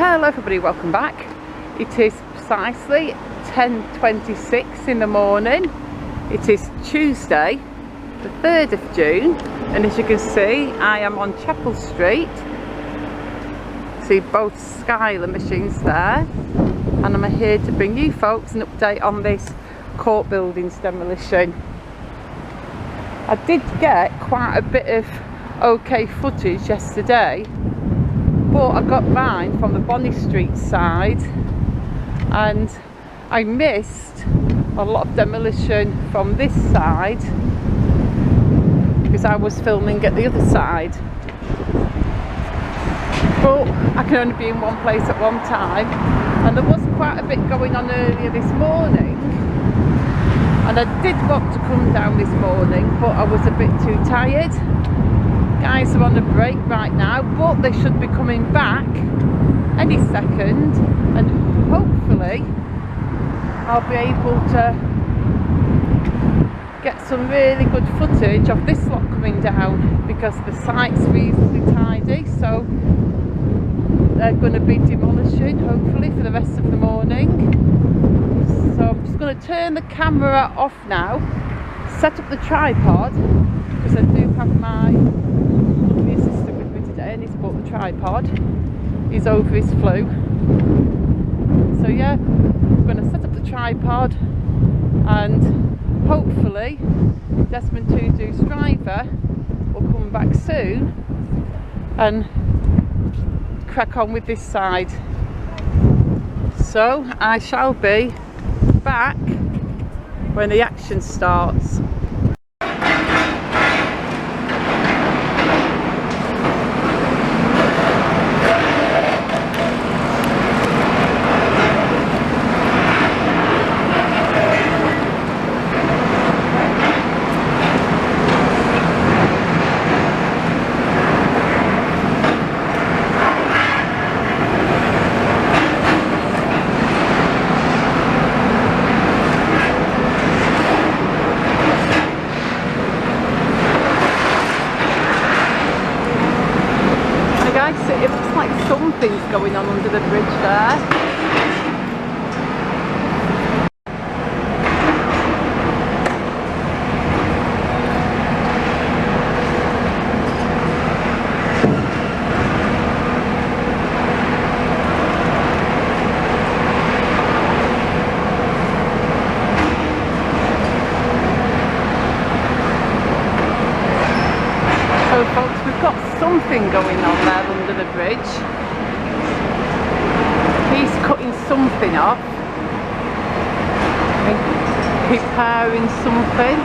Hello everybody, welcome back. It is precisely 10:26 in the morning. It is Tuesday the 3rd of June, and as you can see I am on Chapel Street. See both Skylar machines there, and I'm here to bring you folks an update on this court building's demolition. I did get quite a bit of okay footage yesterday, but I got mine from the Bonny Street side and I missed a lot of demolition from this side because I was filming at the other side. But I can only be in one place at one time, and there was quite a bit going on earlier this morning, and I did want to come down this morning but I was a bit too tired. Guys are on a break right now, but they should be coming back any second, and hopefully I'll be able to get some really good footage of this lot coming down because the site's reasonably tidy, so they're going to be demolishing hopefully for the rest of the morning. So I'm just going to turn the camera off now, set up the tripod because I do have my lovely assistant with me today and he's brought the tripod. He's over his flu. So yeah, I'm going to set up the tripod and hopefully Desmond Tutu's driver will come back soon and crack on with this side. So I shall be back when the action starts. It looks like something's going on under the bridge there. So folks, we've got something going on there under the bridge. He's cutting something off and preparing something.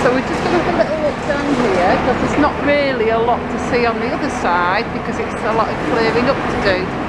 So we're just going to have a little look down here because there's not really a lot to see on the other side because it's a lot of clearing up to do.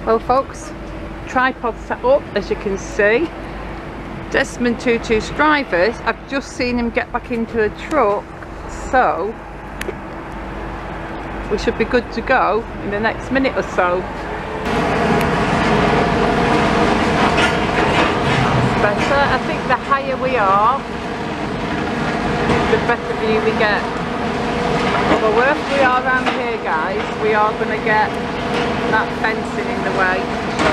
Well folks, tripod set up, as you can see. Desmond Tutu's drivers, I've just seen him get back into a truck, so we should be good to go in the next minute or so. That's better. I think the higher we are, the better view we get. Well, the worse we are around here, guys, we are going to get that fencing in the way, so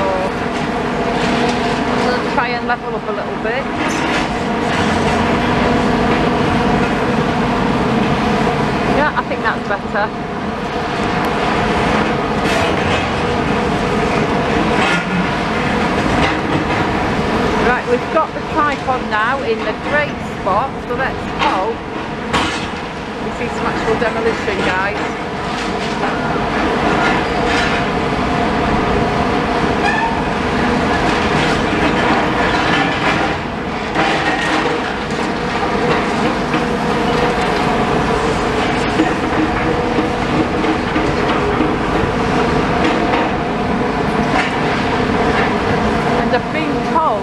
we'll try and level up a little bit. Yeah, I think that's better. Right, we've got the tripod now in the great spot, so let's hope we see some actual demolition, guys.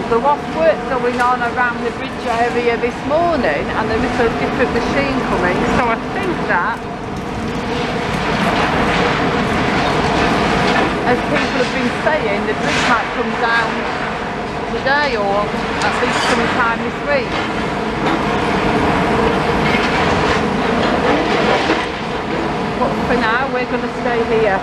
There was work going on around the bridge area this morning and there is a different machine coming, so I think that, as people have been saying, the bridge might come down today or at least sometime this week. But for now we're going to stay here.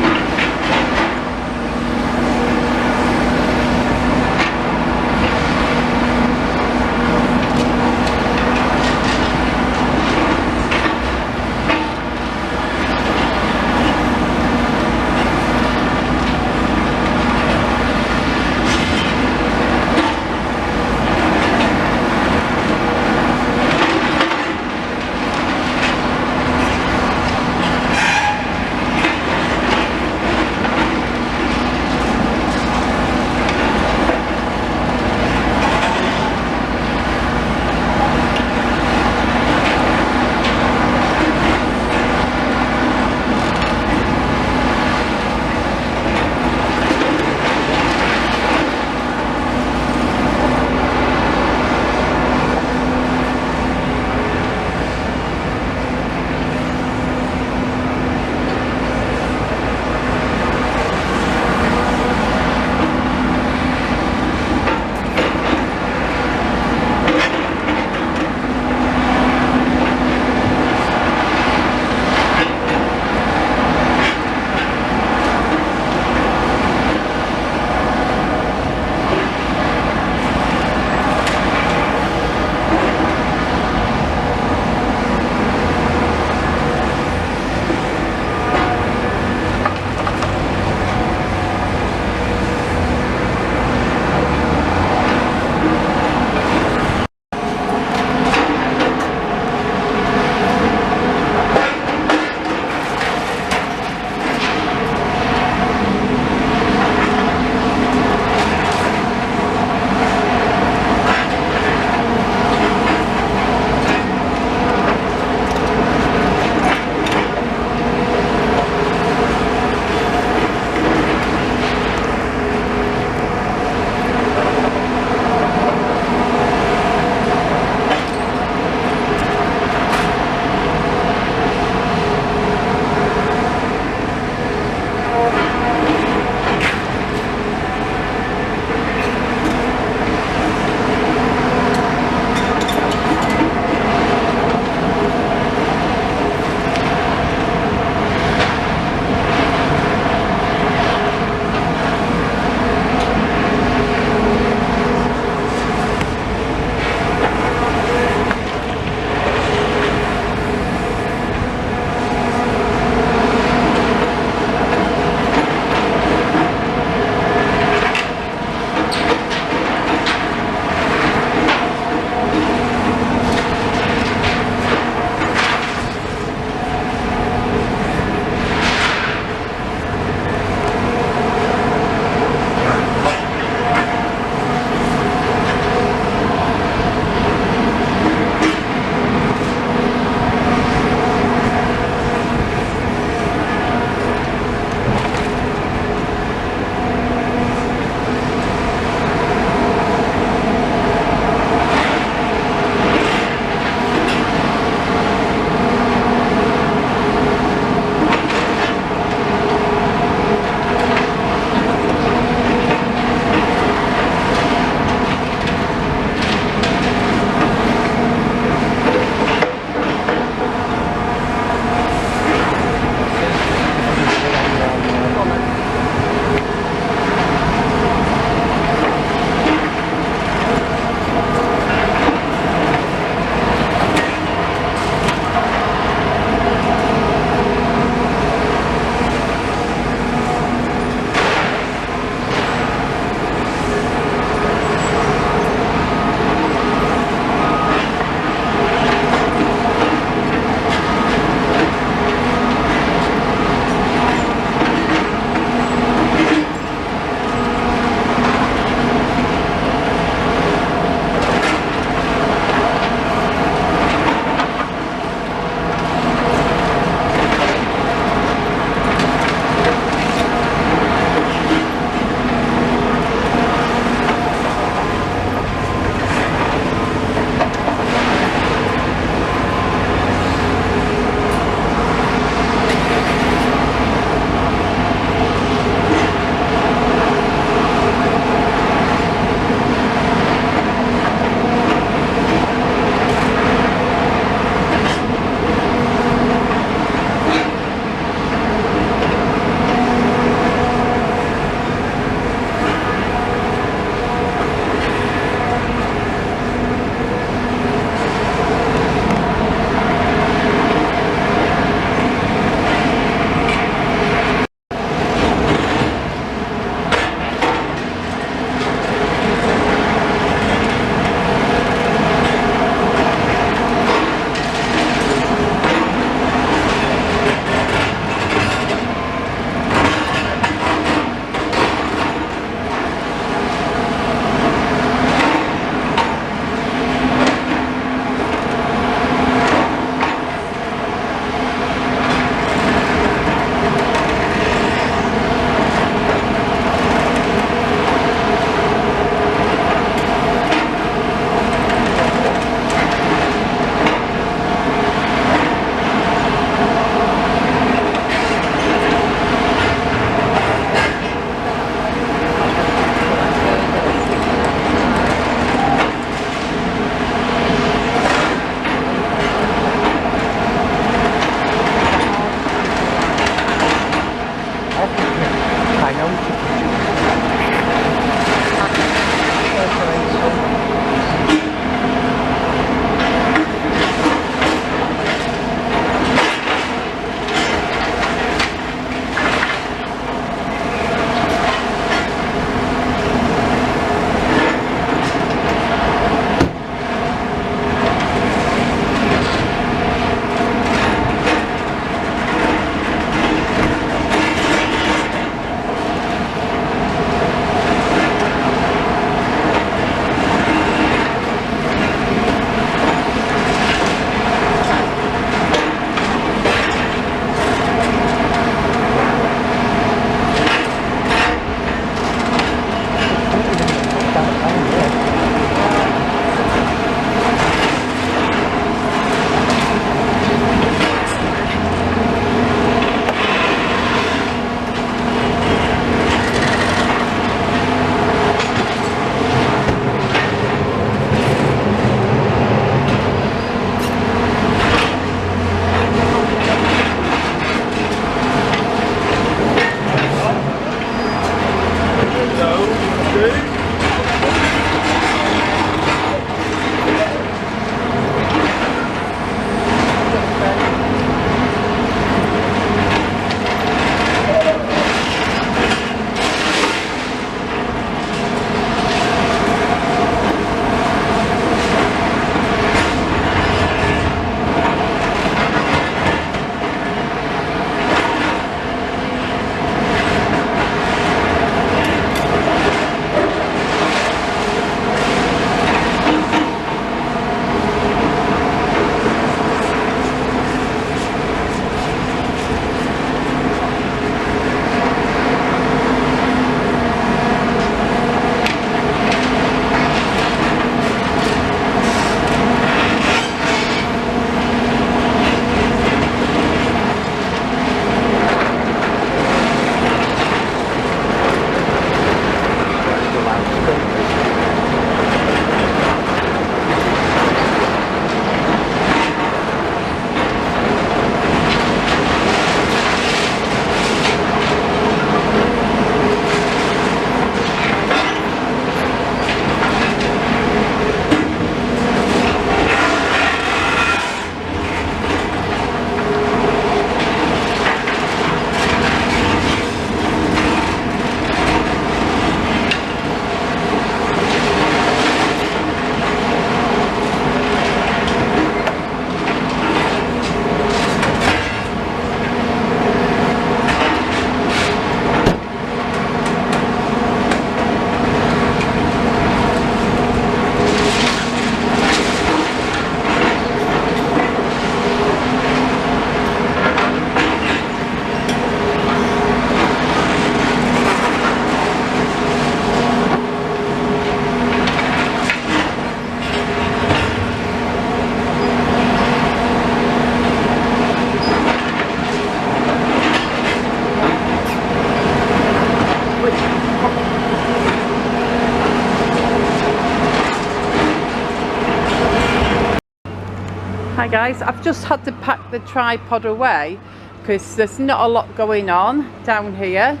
Hi guys, I've just had to pack the tripod away because there's not a lot going on down here.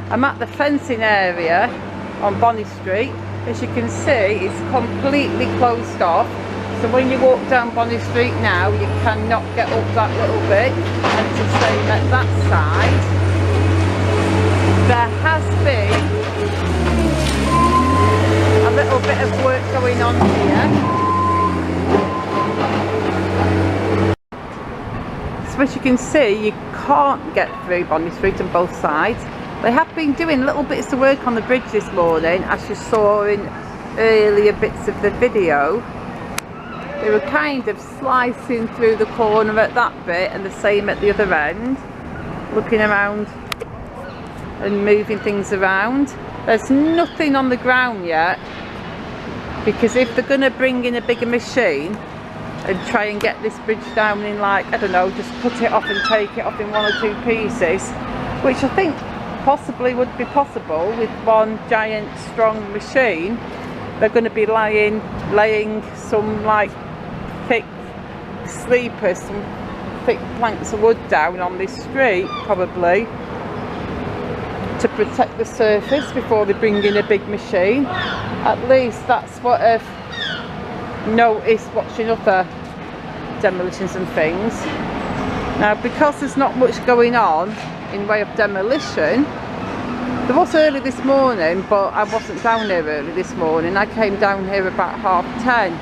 I'm at the fencing area on Bonny Street. As you can see, it's completely closed off. So when you walk down Bonny Street now, you cannot get up that little bit. And it's the same at that side. There has been a little bit of work going on here. So as you can see, you can't get through Bonny Street on both sides. They have been doing little bits of work on the bridge this morning, as you saw in earlier bits of the video. They were kind of slicing through the corner at that bit and the same at the other end, looking around and moving things around. There's nothing on the ground yet, because if they're going to bring in a bigger machine and try and get this bridge down in, like, I don't know, just cut it off and take it off in 1 or 2 pieces, which I think possibly would be possible with one giant strong machine. They're going to be laying some like thick sleepers, some thick planks of wood down on this street probably to protect the surface before they bring in a big machine. At least that's what I've noticed watching other demolitions and things. Now, because there's not much going on in way of demolition, there was early this morning, but I wasn't down here early this morning. I came down here about 10:30,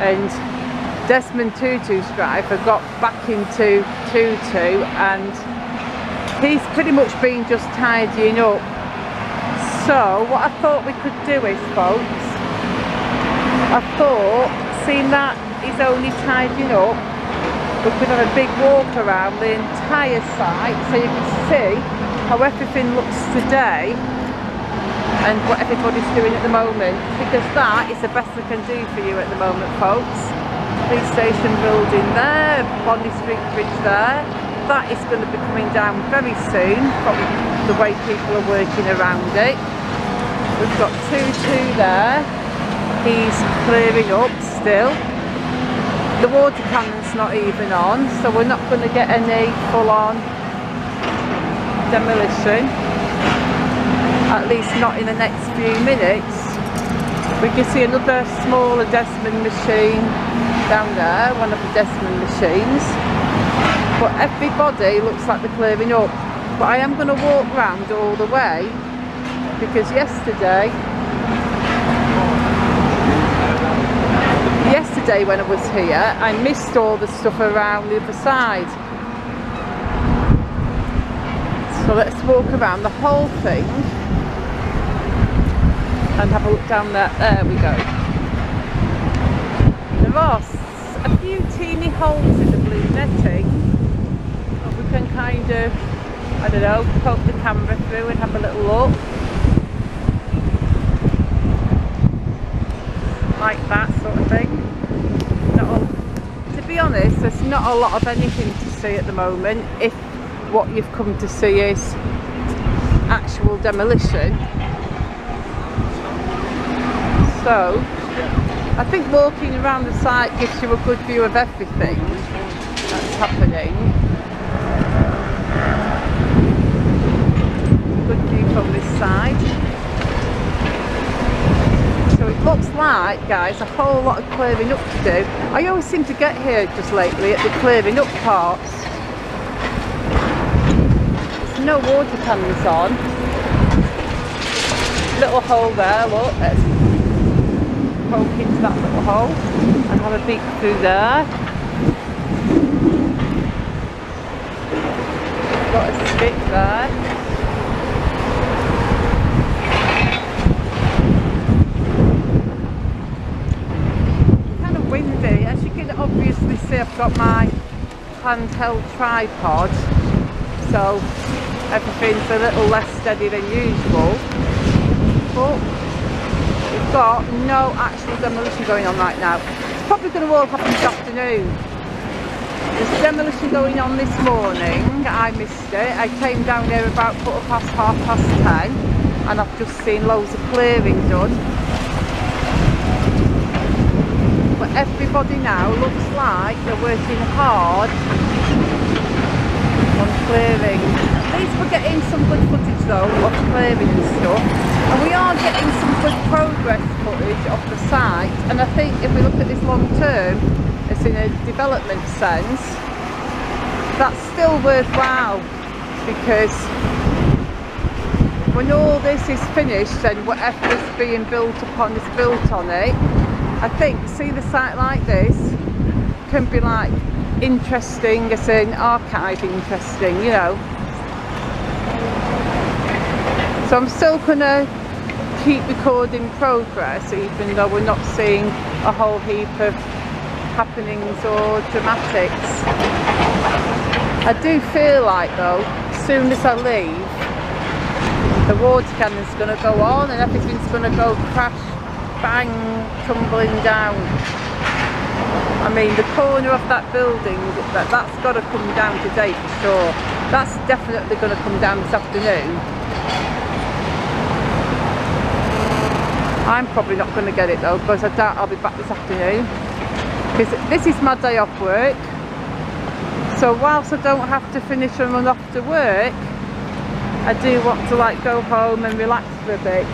and Desmond Tutu's driver got back into Tutu and he's pretty much been just tidying up. So what I thought we could do is, folks, I thought, seeing that he's only tidying up, we could have a big walk around the entire site so you can see how everything looks today and what everybody's doing at the moment, because that is the best I can do for you at the moment, folks. Police station building there, Bonny Street bridge there. That is going to be coming down very soon from the way people are working around it. We've got Tutu there. He's clearing up still. The water cannon's not even on, so we're not going to get any full-on demolition, at least not in the next few minutes. We can see another smaller Desmond machine down there, one of the Desmond machines, but everybody looks like they're clearing up. But I am going to walk round all the way, because yesterday when I was here, I missed all the stuff around the other side. So let's walk around the whole thing and have a look down there. There we go. There are a few teeny holes in the blue netting, but we can kind of, I don't know, poke the camera through and have a little look. Like that sort of thing. To be honest, there's not a lot of anything to see at the moment, if what you've come to see is actual demolition. So I think walking around the site gives you a good view of everything that's happening. Good view from this side. So it looks like, guys, a whole lot of clearing up to do. I always seem to get here just lately at the clearing up parts. There's no water cannons on. Little hole there, look. Let's poke into that little hole and have a peek through there. Got a stick there. Windy. As you can obviously see, I've got my handheld tripod, so everything's a little less steady than usual, but we've got no actual demolition going on right now. It's probably going to all happen this afternoon. There's demolition going on this morning. I missed it. I came down here about 10:15, and I've just seen loads of clearing done. But everybody now looks like they're working hard on clearing. At least we're getting some good footage though of clearing and stuff, and we are getting some good progress footage of the site. And I think if we look at this long term, as in a development sense, that's still worthwhile, because when all this is finished and whatever's being built upon is built on it, I think see the site like this can be like interesting, as in archive interesting, you know. So I'm still gonna keep recording progress, even though we're not seeing a whole heap of happenings or dramatics. I do feel like though, as soon as I leave, the water cannon's going to go on and everything's going to go crash, bang, tumbling down. I mean, the corner of that building, that's got to come down today for sure. That's definitely going to come down this afternoon. I'm probably not going to get it though, because I doubt I'll be back this afternoon, because this is my day off work. So whilst I don't have to finish and run off to work, I do want to like go home and relax for a bit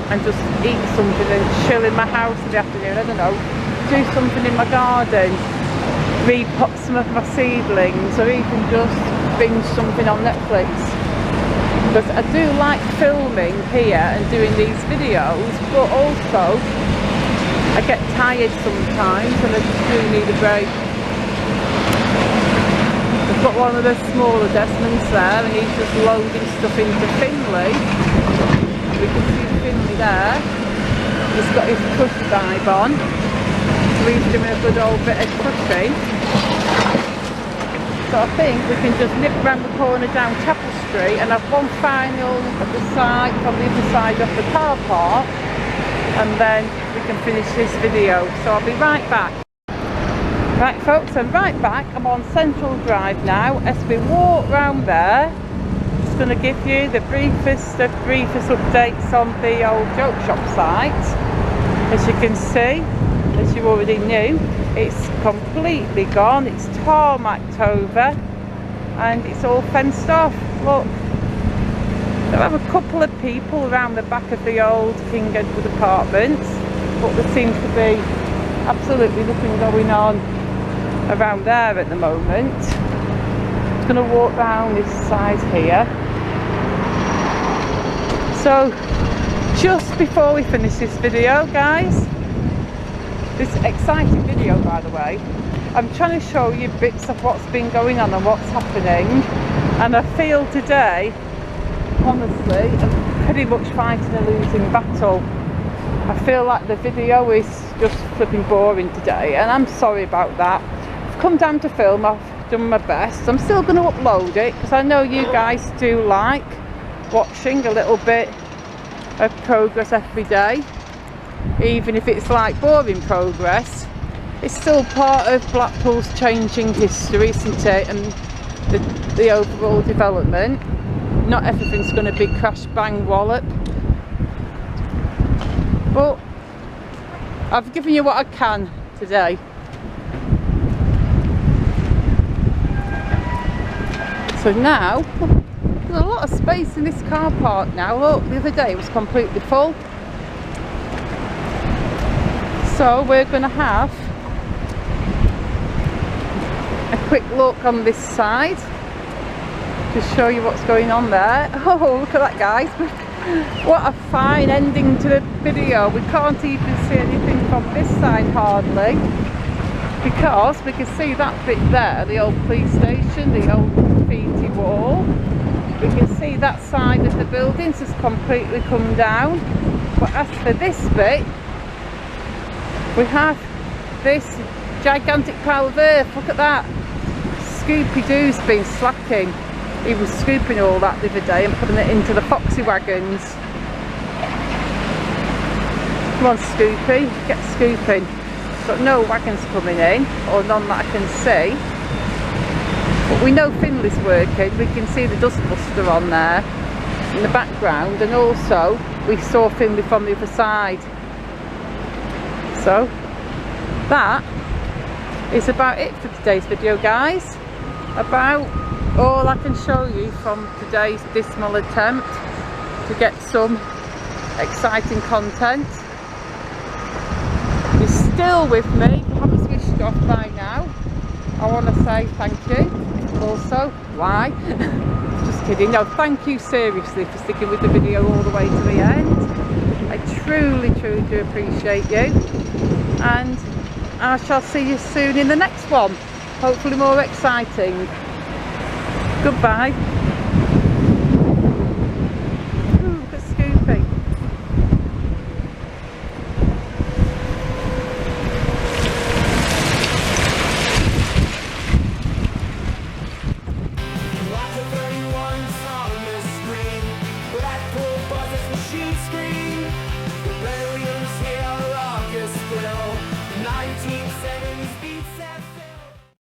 and just eat something and chill in my house in the afternoon. I don't know, do something in my garden, repot some of my seedlings, or even just binge something on Netflix. Because I do like filming here and doing these videos, but also I get tired sometimes and I just do need a break. I've got one of the smaller Desmonds there and he's just loading stuff into Finley. We can see Finley there. He's got his crush vibe on. So he's doing a good old bit of crushing. So I think we can just nip round the corner down Chapel Street and have one final look at the site from the other side of the car park, and then we can finish this video. So I'll be right back. Right folks, I'm right back. I'm on Central Drive now. As we walk round there, just going to give you the briefest of updates on the old joke shop site. As you can see, as you already knew, it's completely gone. It's tarmacked over and it's all fenced off. Look, there are a couple of people around the back of the old King Edward Apartments, but there seems to be absolutely nothing going on around there at the moment. I'm going to walk down this side here. So just before we finish this video, guys, this exciting video by the way, I'm trying to show you bits of what's been going on and what's happening, and I feel today, honestly, I'm pretty much fighting a losing battle. I feel like the video is just flipping boring today, and I'm sorry about that. I've come down to film, I've done my best. I'm still going to upload it because I know you guys do like watching a little bit of progress every day, even if it's like boring progress. It's still part of Blackpool's changing history, isn't it, and the overall development. Not everything's going to be crash bang wallop, but I've given you what I can today. So now, there's a lot of space in this car park now. Look, the other day it was completely full. So we're going to have a quick look on this side to show you what's going on there. Oh, look at that, guys. What a fine ending to the video. We can't even see anything from this side hardly, because we can see that bit there, the old police station, the old graffiti wall. We can see that side of the buildings has completely come down. But as for this bit, we have this gigantic pile of earth. Look at that. Scooby-Doo's been slacking. He was scooping all that the other day and putting it into the Foxy wagons. Come on, Scoopy, get scooping. Got no wagons coming in, or none that I can see. But we know Finley's working. We can see the dustbuster on there in the background, and also we saw Finley from the other side. So that is about it for today's video, guys. About all I can show you from today's dismal attempt to get some exciting content. If you're still with me, if you haven't switched off by now, I want to say thank you. Also, why? Just kidding. No, thank you seriously for sticking with the video all the way to the end. I truly do appreciate you, and I shall see you soon in the next one, hopefully more exciting. Goodbye.